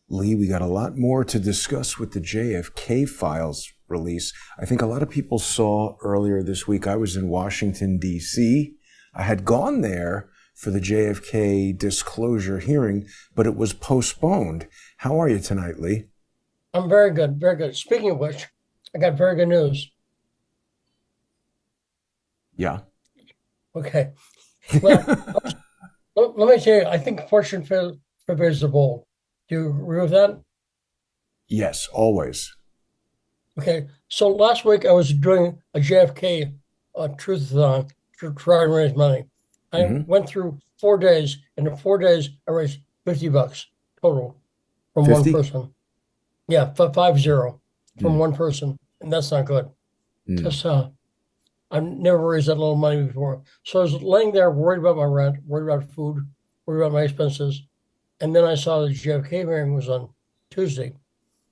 Lee, we got a lot more to discuss with the JFK Files release. I think a lot of people saw earlier this week, I was in Washington, D.C. I had gone there for the JFK disclosure hearing, but it was postponed. How are you tonight, Lee? I'm very good, very good. Speaking of which, I got very good news. Yeah. Okay. Well, let me tell you, I think fortune favors the bold. Do you agree with that? Yes, always. Okay. So last week I was doing a JFK truth-a-thon to try and raise money. I Mm-hmm. went through 4 days, and in 4 days I raised $50 total from one 50? person. Yeah, 50 from Mm. one person, and that's not good. Mm. Just I've never raised that little money before. So I was laying there worried about my rent, worried about food, worried about my expenses. And then I saw the JFK hearing was on Tuesday.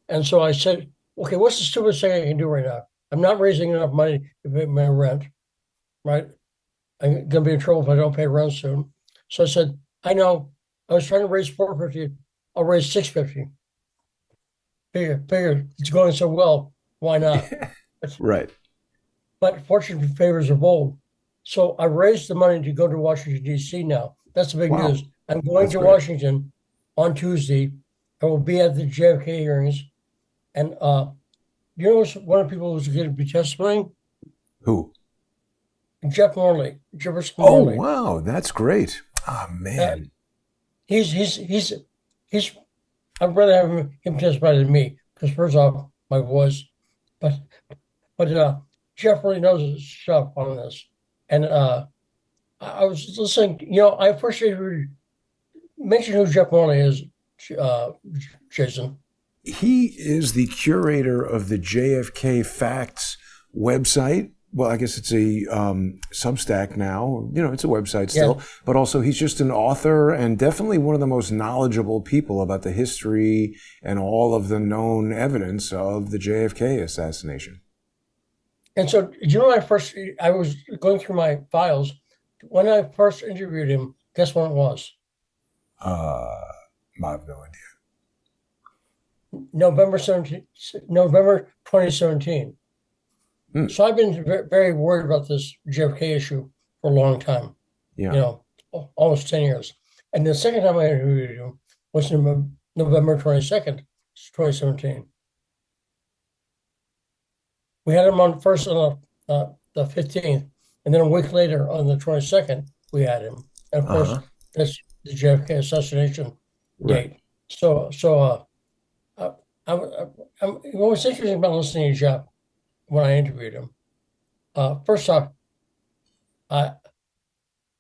And so I said, okay, what's the stupidest thing I can do right now? I'm not raising enough money to pay my rent, right? I'm going to be in trouble if I don't pay rent soon. So I said, I know I was trying to raise 450. I'll raise 650. Figure it's going so well. Why not? Right. But fortune favors the bold. So I raised the money to go to Washington, D.C. now. That's the big Wow. news. I'm going That's to great. Washington on Tuesday. I will be at the JFK hearings. And you know one of the people who's going to be testifying? Who? Jeff Morley, Jefferson Oh, Morley. wow. That's great. Ah, Uh, man. he's I'd rather have him testify than me, because first off, my voice, but Jeff really knows his stuff on this. And I was listening, I appreciate you mention who Jeff Morley is, uh, Jason. He is the curator of the JFK Facts website. Well, I guess it's a Substack now. It's a website Yeah. still, but also he's just an author and definitely one of the most knowledgeable people about the history and all of the known evidence of the JFK assassination. And so, I was going through my files. When I first interviewed him, guess when it was? Uh, I have no idea. November 2017. Hmm. So I've been very worried about this JFK issue for a long time, Yeah. almost 10 years. And the second time I interviewed him was November 22nd, 2017. We had him on first on the 15th, and then a week later on the 22nd, we had him. And of course, Uh-huh. that's the JFK assassination Right. date. So I, what was interesting about listening to Jeff when I interviewed him, first off, I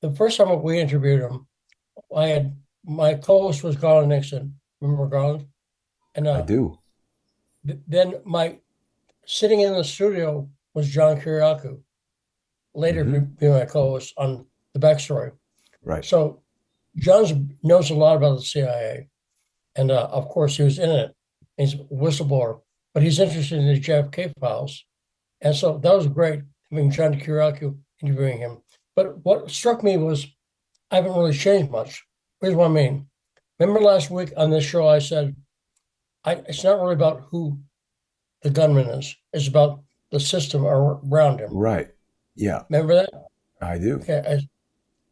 the first time we interviewed him, I had my co-host was Garland Nixon. Remember Garland? And I do. then my sitting in the studio was John Kiriakou, later to Mm-hmm. be my co-host on the backstory. Right. So John knows a lot about the CIA, and of course he was in it. He's a whistleblower, but he's interested in the JFK files, and so that was great having John Kiriakou interviewing him. But what struck me was I haven't really changed much. Here's what I mean. Remember last week on this show I said it's not really about who the gunman is; it's about the system around him. Right. Yeah, Remember that? I do. Okay.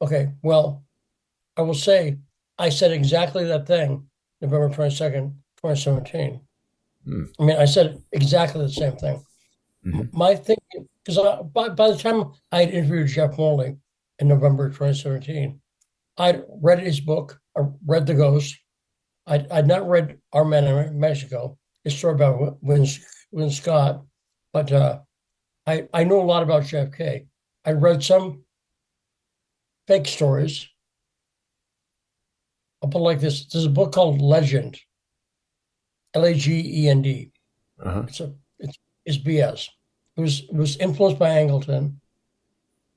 Okay. Well, I will say I said exactly that thing November 22nd, 2017. Hmm. I mean, I said exactly the same thing. Mm-hmm. My thinking, because by the time I had interviewed Jeff Morley in November 2017, I'd read his book, I read The Ghost. I'd not read Our Men in Mexico, his story about Win Scott, but I know a lot about JFK. I read some fake stories. I'll put it like this. There's a book called Legend, Lagend. Uh-huh. It's BS. It was influenced by Angleton,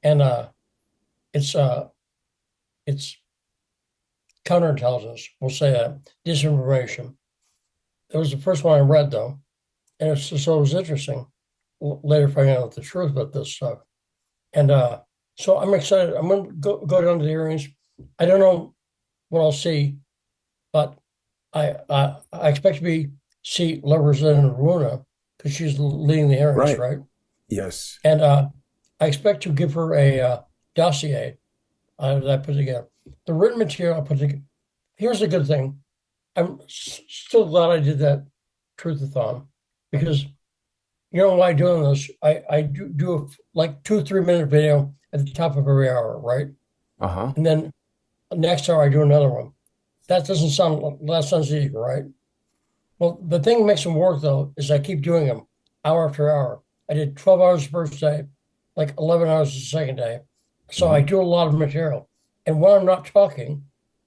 and it's it's counterintelligence. We'll say that disinformation. It was the first one I read though, and it was interesting. Later finding out the truth about this stuff, and so I'm excited. I'm going to go down to the hearings. I don't know what I'll see, but I expect to see Representative Luna because she's leading the hearings, Right. right? Yes. And I expect to give her a dossier that I put together. The written material I put together. Here's the good thing. I'm still glad I did that truth-a-thon because you know why I'm doing this? I do a like 2 3 minute video at the top of every hour, right? Uh-huh. And then next hour I do another one. That sounds easy, right? Well, the thing that makes them work though is I keep doing them hour after hour. I did 12 hours the first day, like 11 hours the second day. So I do a lot of material. And when I'm not talking,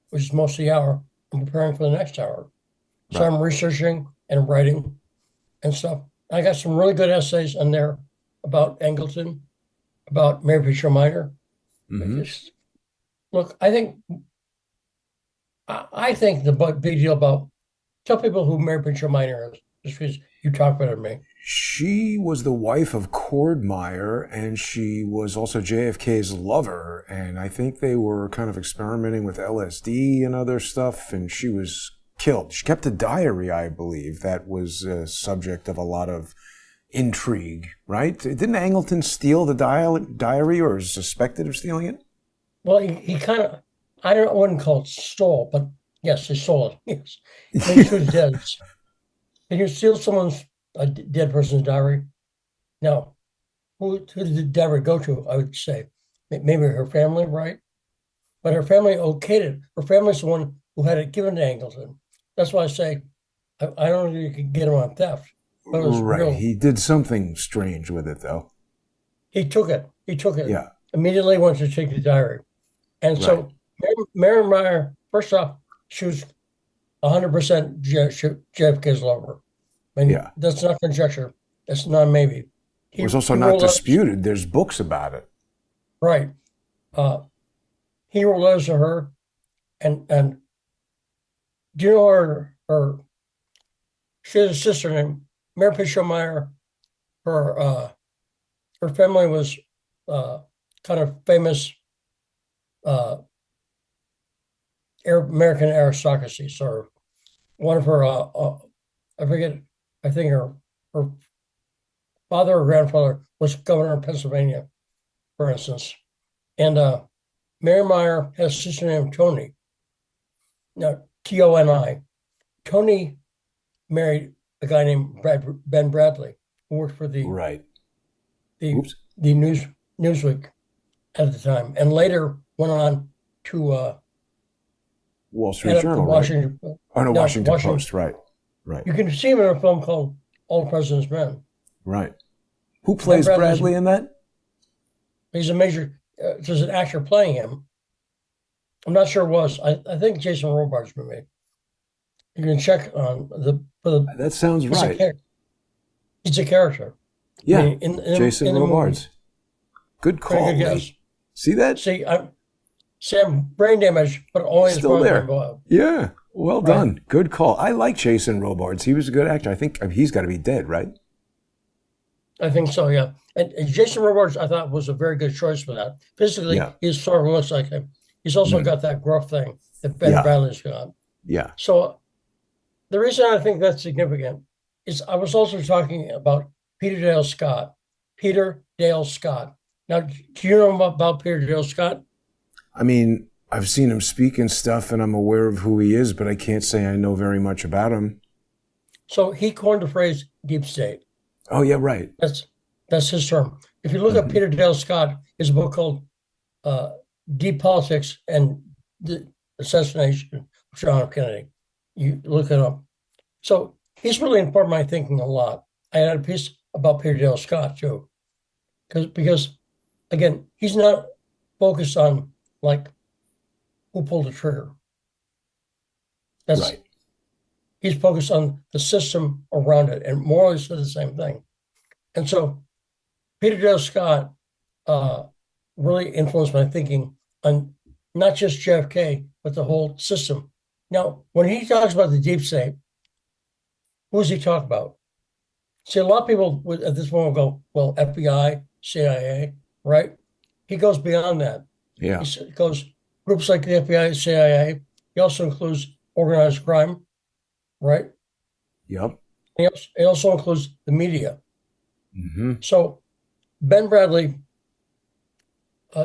which is most of the hour, I'm preparing for the next hour. So Right. I'm researching and writing and stuff. I got some really good essays in there about Angleton, about Mary Fisher Minor. Hmm. Just look, I think the big deal about tell people who Mary Fisher Minor is, just because you talk better than me. She was the wife of Cordmeyer, and she was also JFK's lover. And I think they were kind of experimenting with LSD and other stuff, and she was killed. She kept a diary, I believe, that was a subject of a lot of intrigue, right? Didn't Angleton steal the diary or is suspected of stealing it? Well, he kind of, I wouldn't call it stole, but yes, he stole it. Yes. Maybe she was dead. Can you steal someone's a dead person's diary? No. Who did the diary go to? I would say maybe her family, right? But her family okayed it. Her family's the one who had it given to Angleton. That's why I say I don't know if you could get him on theft, but it was Right. real. He did something strange with it, though. He took it. He took it. Yeah. Immediately went to take the diary. And Right. so Mary Meyer, first off, she was 100% JFK's lover. I mean, Yeah. that's not conjecture. That's not maybe. It was also He not wrote letters, disputed. There's books about it. right. Uh, he wrote letters to her, and do you know she has a sister named Mary Fisher Meyer. Her family was kind of famous uh, American aristocracy. So one of her, I forget, I think her father or grandfather was governor of Pennsylvania, for instance. And Mary Meyer has a sister named Tony. Now, Toni. Tony married a guy named Ben Bradley, who worked for Right. the Oops. the Newsweek at the time, and later went on to Wall Street head up the Journal, right? Washington. Oh, no, No, Washington Post. Right. Right. You can see him in a film called All the President's Men. Right. Who Ben plays Bradley's Bradley in that? he's a major. There's an actor playing him. I'm not sure it was. I think Jason Robards maybe. You can check on That sounds he's a right. character. He's a character. Yeah. I mean, Jason in the movie. Robards. Good Very call, good Lee. guess. See that? See, I'm brain damage, but only as Still far as there. I'm going. Yeah. Well Right. done. Good call. I like Jason Robards. He was a good actor. I think he's got to be dead, right? I think so, yeah. And Jason Robards, I thought, was a very good choice for that. Physically, Yeah. he sort of looks like him. He's also Mm. got that gruff thing that Ben Yeah. Bradley's got. Yeah. So the reason I think that's significant is I was also talking about Peter Dale Scott. Peter Dale Scott. Now, do you know about Peter Dale Scott? I mean, I've seen him speak and stuff, and I'm aware of who he is, but I can't say I know very much about him. So he coined the phrase deep state. Oh, yeah, right. That's his term. If you look at Peter Dale Scott, his book called Deep Politics and the Assassination of John F. Kennedy. You look it up. So he's really informed my thinking a lot. I had a piece about Peter Dale Scott too, because again, he's not focused on like who pulled the trigger. That's Right. He's focused on the system around it, and more or less the same thing. And so Peter Dale Scott really influenced my thinking on not just JFK, but the whole system. Now, when he talks about the deep state, who does he talk about? See, a lot of people at this point will go, well, FBI, CIA, right? He goes beyond that. Yeah. He goes groups like the FBI, CIA. He also includes organized crime. right? Yep. It also includes the media. Mm-hmm. So Ben Bradley,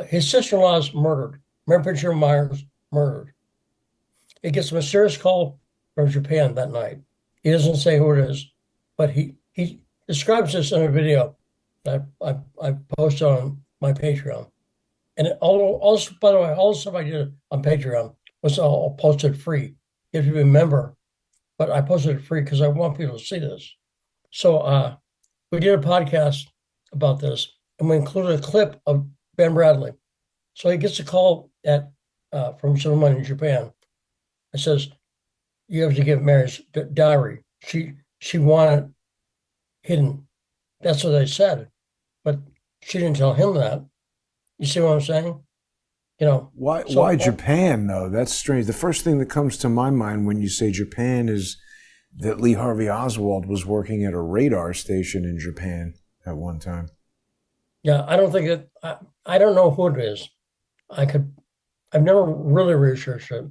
his sister-in-law is murdered. Mary Picture Myers murdered. He gets a mysterious call from Japan that night. He doesn't say who it is, but he describes this in a video that I posted on my Patreon. And also, by the way, all the stuff I did on Patreon was all posted free. You have to be a member, but I posted it free because I want people to see this. So we did a podcast about this, and we included a clip of Ben Bradley. So he gets a call from someone in Japan. It says, "You have to give Mary's diary. She wanted hidden." That's what they said, but she didn't tell him that. You see what I'm saying? You know. Why Japan though? That's strange. The first thing that comes to my mind when you say Japan is that Lee Harvey Oswald was working at a radar station in Japan at one time. Yeah, I don't think it. I don't know who it is. I've never really researched it,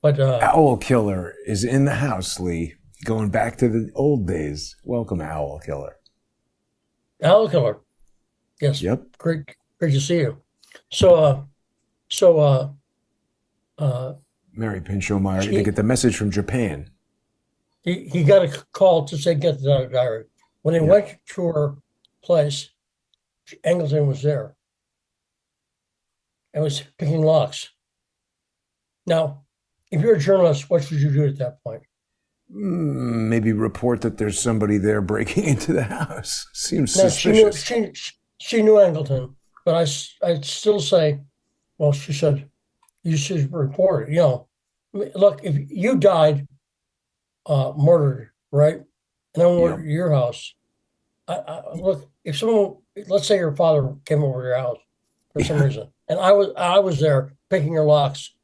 but Owl Killer is in the house, Lee. Going back to the old days. Welcome, Owl Killer. Owl Killer. Yes. Yep. Great to see you. So Mary Pinchot Meyer. They get the message from Japan. He got a call to say get the diary. When they went to her place, Angleton was there and was picking locks. Now, if you're a journalist, what should you do at that point? Maybe report that there's somebody there breaking into the house. Seems suspicious. She knew Angleton, but I'd still say, well, she said, you should report it. You know, look, if you died murdered, right? And I went to your house. Look, if someone, let's say your father came over to your house for some reason, and I was there picking your locks.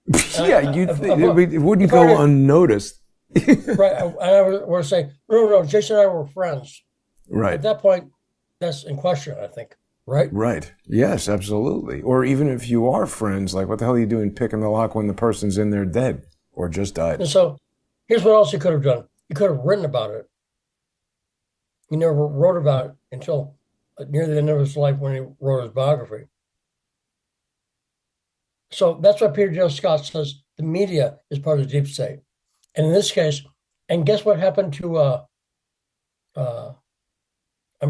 It wouldn't go unnoticed. Right, and I were saying, no, Jason and I were friends. Right. At that point, that's in question, I think. Right? Right. Yes, absolutely. Or even if you are friends, like what the hell are you doing picking the lock when the person's in there dead or just died? And so here's what else he could have done. He could have written about it. He never wrote about it until near the end of his life when he wrote his biography. So that's why Peter Dale Scott says the media is part of the deep state. And in this case, and guess what happened to, I'm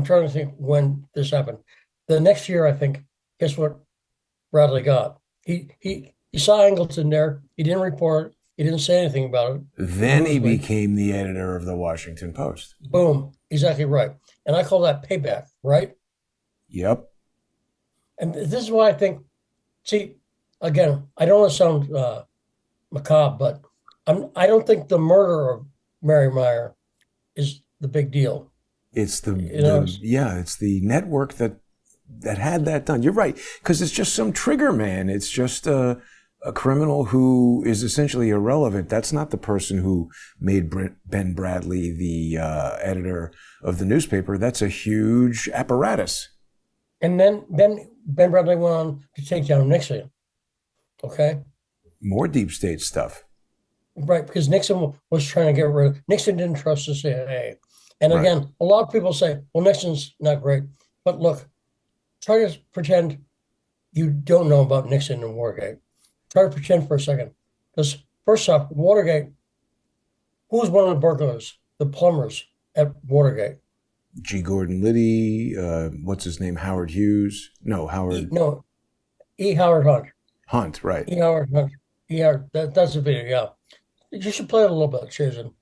trying to think when this happened. The next year, I think, guess what Bradley got? He saw Angleton there. He didn't report. He didn't say anything about it. Then he became the editor of the Washington Post. Boom. Exactly right. And I call that payback, right? Yep. And this is why I think, see, again, I don't want to sound macabre, but I don't think the murder of Mary Meyer is the big deal. It's it's the network that had that done. You're right, because it's just some trigger man. It's just a criminal who is essentially irrelevant. That's not the person who made Ben Bradley the editor of the newspaper. That's a huge apparatus. And then Ben Bradley went on to take down Nixon. Okay? More deep state stuff. Right, because Nixon was trying to get rid of, Nixon didn't trust the CIA. And again, a lot of people say, well, Nixon's not great. But look, try to pretend you don't know about Nixon and Watergate. Try to pretend for a second. Because first off, Watergate, who was one of the burglars, the plumbers at Watergate? G. Gordon Liddy, what's his name? Howard Hughes? No, Howard. E. Howard Hunt. Hunt, right. E. Howard Hunt. That's the video, yeah. You should play it a little bit, Jason.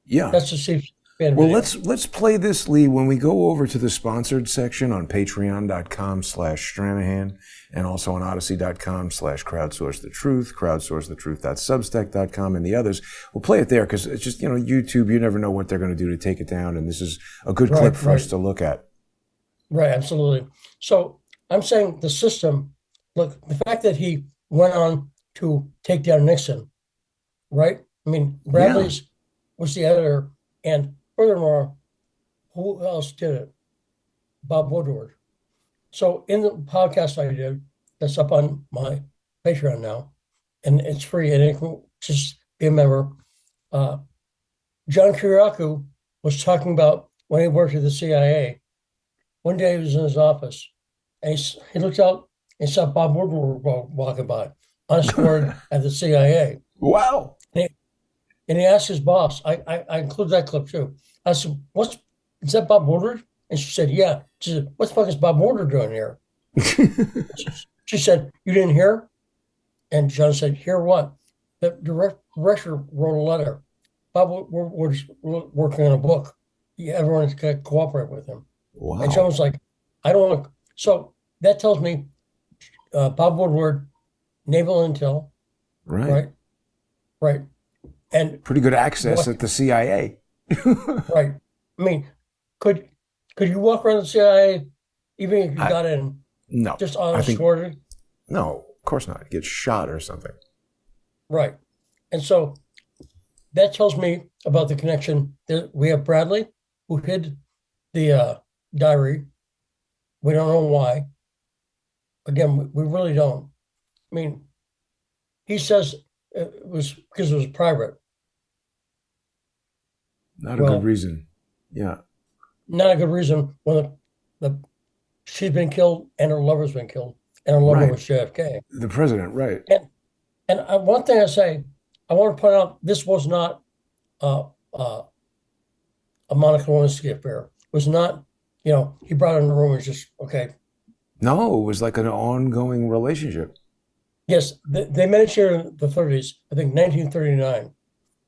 Yeah. That's the safe. Well, let's play this, Lee, when we go over to the sponsored section on patreon.com/Stranahan and also on odyssey.com/crowdsourcethetruth, crowdsourcethetruth.substack.com, and the others. We'll play it there because it's just, YouTube, you never know what they're going to do to take it down. And this is a good clip for us to look at. Right, absolutely. So I'm saying the system, look, the fact that he went on to take down Nixon, right? I mean, Bradley's was the editor, and furthermore, who else did it? Bob Woodward. So in the podcast I did, that's up on my Patreon now, and it's free, and it can just be a member. John Kiriakou was talking about when he worked at the CIA. One day he was in his office and he looked out and saw Bob Woodward walking by, unescorted at the CIA. Wow. And he asked his boss, I include that clip too. I said, is that Bob Woodward? And she said, yeah. She said, what the fuck is Bob Woodward doing here? She said, you didn't hear? And John said, hear what? The director wrote a letter. Bob Woodward's working on a book. Everyone's got to cooperate with him. Wow. And John was like, I don't want to. So that tells me Bob Woodward, Naval Intel. Right. And pretty good access at the CIA. Right. I mean, could you walk around the CIA even if you got in? No. Just unescorted? No, of course not. Get shot or something. Right. And so that tells me about the connection. We have Bradley, who hid the diary. We don't know why. Again, we really don't. I mean, he says it was because it was private. Not a good reason. Yeah. Not a good reason when she's been killed and her lover's been killed. And her lover was JFK. The president, right. And one thing I say, I want to point out, this was not a Monica Lewinsky affair. It was not, he brought her in the room and was just, okay. No, it was like an ongoing relationship. Yes, they met each other in the 30s, I think 1939,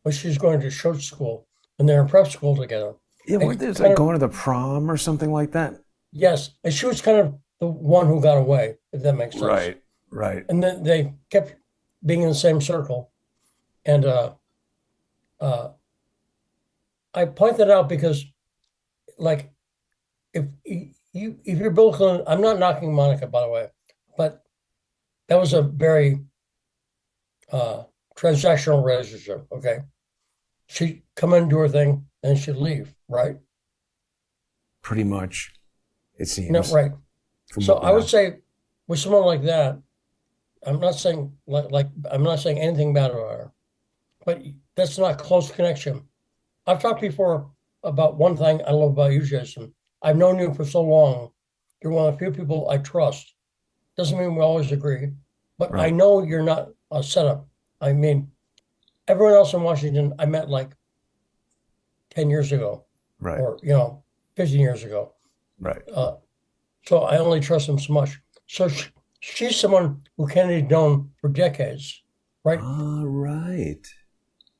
when she was going to church school, and they're in prep school together. Yeah, weren't they like going to the prom or something like that? Yes, and she was kind of the one who got away, if that makes sense. Right. And then they kept being in the same circle. And I point that out because, like, if you're Bill Clinton, I'm not knocking Monica, by the way, but that was a very transactional relationship, okay? She'd come in and do her thing, and she'd leave, right? Pretty much, it seems. No, right. So I would say with someone like that, I'm not saying I'm not saying anything bad about her, but that's not close connection. I've talked before about one thing I love about you, Jason. I've known you for so long. You're one of the few people I trust. Doesn't mean we always agree, but I know you're not a setup. I mean, everyone else in Washington I met like 10 years ago, or 15 years ago. Right. So I only trust them so much. So she's someone who Kennedy'd known for decades, right? Right.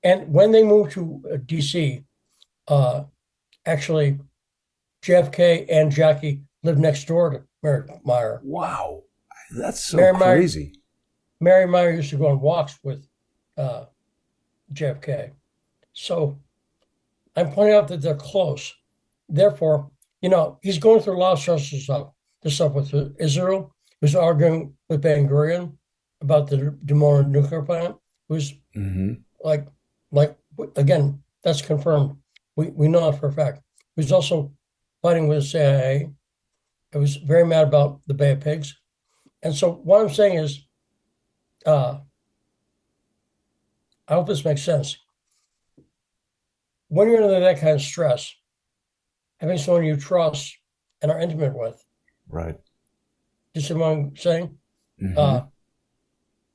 And when they moved to D.C., actually, JFK and Jackie lived next door to Mary Meyer. Wow, that's so crazy. Mary Meyer used to go on walks with JFK. So I'm pointing out that they're close. Therefore, he's going through a lot of stressful stuff. This stuff with Israel. He was arguing with Ben Gurion about the Dimona nuclear plant. It was like again, that's confirmed. We know that for a fact. He was also fighting with the CIA. I was very mad about the Bay of Pigs. And so what I'm saying is, I hope this makes sense. When you're under that kind of stress, having someone you trust and are intimate with. Right. You see what I'm saying?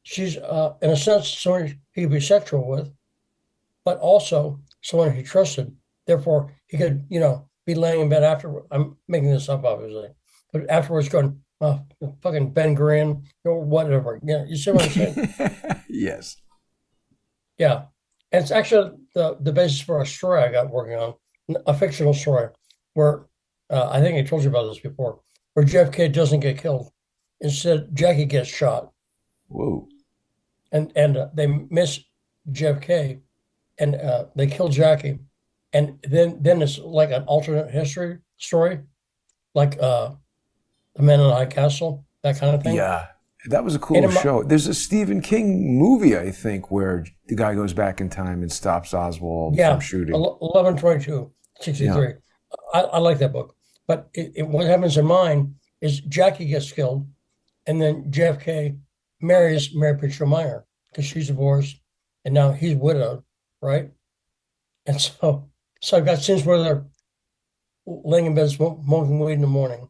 She's, in a sense, someone he could be sexual with, but also someone he trusted. Therefore, he could, be laying in bed after. I'm making this up, obviously, but afterwards going, oh, fucking Ben Gurion or whatever. You see what I'm saying? Yes. Yeah. And it's actually the basis for a story I got working on, a fictional story where I think I told you about this before, where JFK doesn't get killed. Instead, Jackie gets shot. Whoa. And they miss JFK and they kill Jackie. And then it's like an alternate history story, like The Man in the High Castle, that kind of thing. Yeah. That was a cool show. There's a Stephen King movie, I think, where the guy goes back in time and stops Oswald from shooting. 11/22/63. Yeah. I like that book. But what happens in mine is Jackie gets killed, and then JFK marries Mary Pitcher Meyer because she's divorced, and now he's widowed, right? And so I've got scenes where they're laying in bed smoking weed in the morning.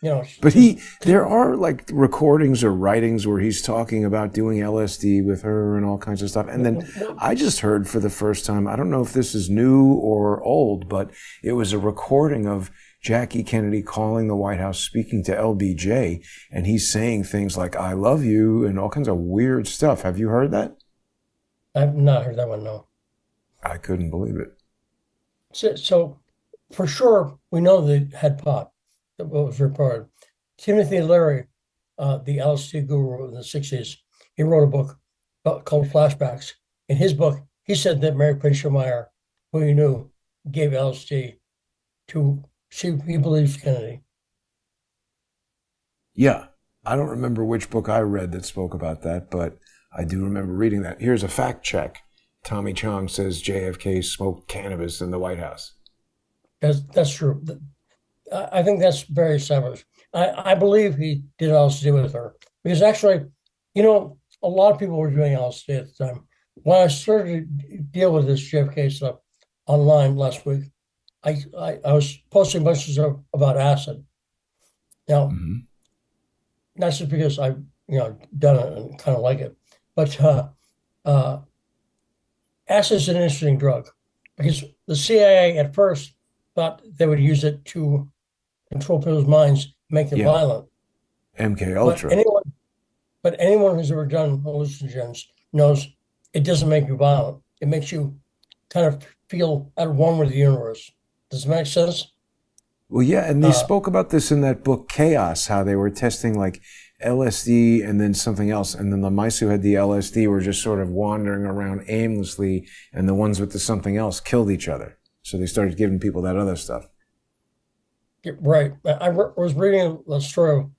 You know, But there are like recordings or writings where he's talking about doing LSD with her and all kinds of stuff. And then I just heard for the first time, I don't know if this is new or old, but it was a recording of Jackie Kennedy calling the White House, speaking to LBJ, and he's saying things like, "I love you," and all kinds of weird stuff. Have you heard that? I've not heard that one, no. I couldn't believe it. So for sure, we know they had pot, that was reported. Timothy Leary, the LSD guru in the 60s, he wrote a book called Flashbacks. In his book, he said that Mary Prince Schemeyer, who he knew, gave LSD to, he believes, Kennedy. Yeah. I don't remember which book I read that spoke about that, but I do remember reading that. Here's a fact check. Tommy Chong says JFK smoked cannabis in the White House. That's true. I think that's very established. I believe he did LSD with her because actually, a lot of people were doing LSD at the time. When I started to deal with this JFK stuff online last week, I was posting bunches of about acid. Now, not just because I've done it and kind of like it, but acid is an interesting drug because the CIA at first thought they would use it to control people's minds, make them violent. MK Ultra. But anyone who's ever done hallucinogens knows it doesn't make you violent. It makes you kind of feel at one with the universe. Does it make sense? Well, yeah, and they spoke about this in that book, Chaos, how they were testing like LSD and then something else. And then the mice who had the LSD were just sort of wandering around aimlessly, and the ones with the something else killed each other. So they started giving people that other stuff. Right. I was reading the story of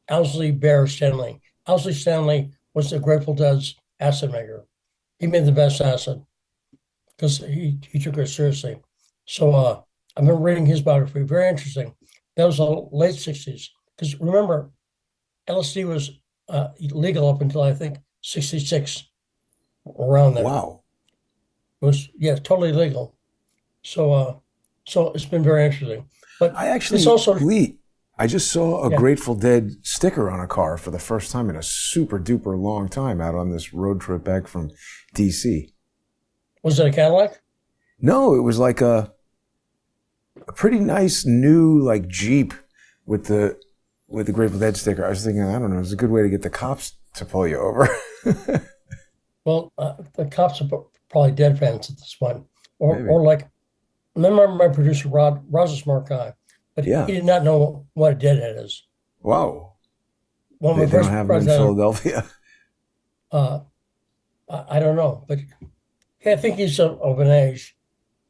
Owsley Bear Stanley. Owsley Stanley was the Grateful Dead's acid maker. He made the best acid because he took it seriously. So I've been reading his biography. Very interesting. That was the late 60s. Because remember, LSD was legal up until, I think, 66, around there. Wow. It was, totally legal. So it's been very interesting. But I actually, Lee, I just saw a Grateful Dead sticker on a car for the first time in a super duper long time out on this road trip back from DC. Was it a Cadillac? No, it was like a pretty nice new like Jeep with the Grateful Dead sticker. I was thinking, I don't know, it's a good way to get the cops to pull you over. Well, the cops are probably Dead fans at this point, or like. Remember my producer, Rod's a smart guy, but he did not know what a deadhead is. Wow. They don't have them in Philadelphia. I don't know, but I think he's of an age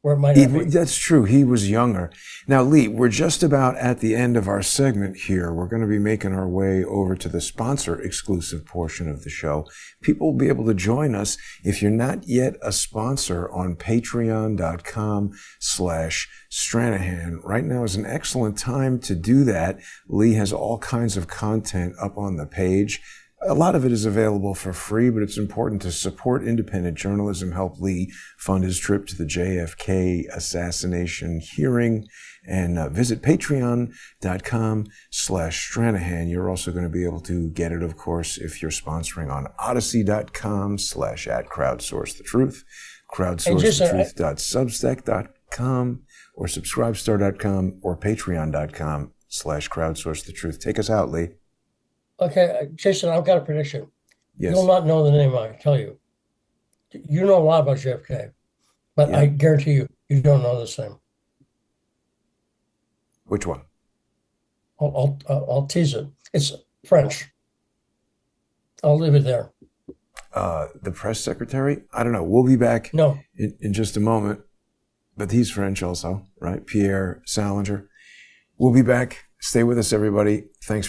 where it might not be. That's true. He was younger. Now, Lee, we're just about at the end of our segment here. We're going to be making our way over to the sponsor exclusive portion of the show. People will be able to join us if you're not yet a sponsor on patreon.com/Stranahan. Right now is an excellent time to do that. Lee has all kinds of content up on the page. A lot of it is available for free, but it's important to support independent journalism, help Lee fund his trip to the JFK assassination hearing, and visit patreon.com/Stranahan. You're also going to be able to get it, of course, if you're sponsoring on odyssey.com/@crowdsourcethetruth, crowdsourcethetruth.substack.com, or subscribestar.com, or patreon.com/crowdsourcethetruth. Take us out, Lee. Okay, Jason, I've got a prediction. Yes. You'll not know the name, I can tell you. You know a lot about JFK, but I guarantee you don't know this name. Which one? I'll tease it. It's French. I'll leave it there. The press secretary? I don't know. We'll be back in just a moment. But he's French also, right? Pierre Salinger. We'll be back. Stay with us, everybody. Thanks.